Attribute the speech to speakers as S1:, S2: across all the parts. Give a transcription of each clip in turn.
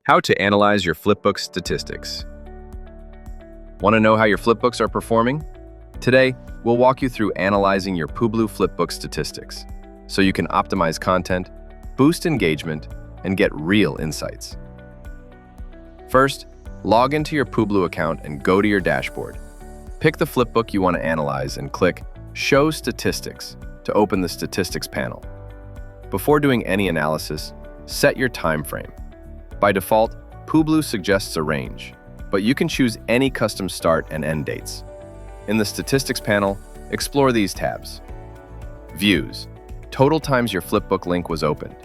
S1: How to analyze your Flipbook statistics. Want to know how your Flipbooks are performing? Today, we'll walk you through analyzing your Publuu Flipbook statistics so you can optimize content, boost engagement, and get real insights. First, log into your Publuu account and go to your dashboard. Pick the Flipbook you want to analyze and click Show Statistics to open the Statistics panel. Before doing any analysis, set your time frame. By default, Publuu suggests a range, but you can choose any custom start and end dates. In the Statistics panel, explore these tabs. Views, total times your Flipbook link was opened.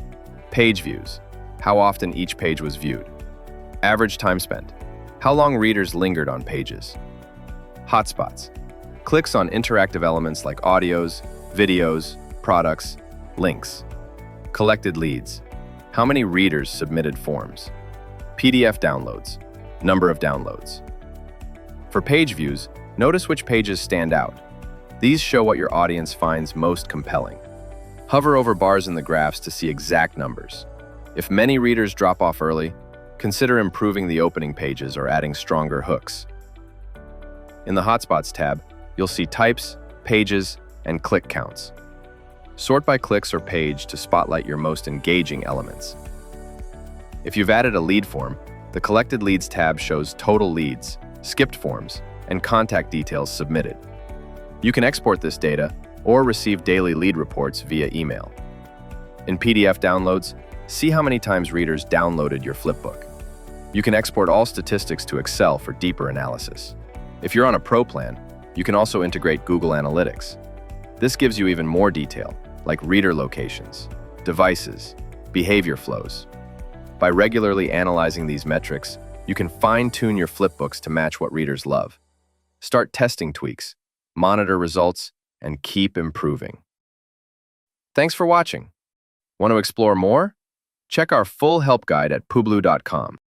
S1: Page views, how often each page was viewed. Average time spent, how long readers lingered on pages. Hotspots, clicks on interactive elements like audios, videos, products, links. Collected leads, how many readers submitted forms. PDF downloads, number of downloads. For page views, notice which pages stand out. These show what your audience finds most compelling. Hover over bars in the graphs to see exact numbers. If many readers drop off early, consider improving the opening pages or adding stronger hooks. In the Hotspots tab, you'll see types, pages, and click counts. Sort by clicks or page to spotlight your most engaging elements. If you've added a lead form, the Collected Leads tab shows total leads, skipped forms, and contact details submitted. You can export this data or receive daily lead reports via email. In PDF downloads, see how many times readers downloaded your Flipbook. You can export all statistics to Excel for deeper analysis. If you're on a Pro plan, you can also integrate Google Analytics. This gives you even more detail, like reader locations, devices, behavior flows. By regularly analyzing these metrics, you can fine-tune your Flipbooks to match what readers love. Start testing tweaks, monitor results, and keep improving. Thanks for watching. Want to explore more? Check our full help guide at publuu.com.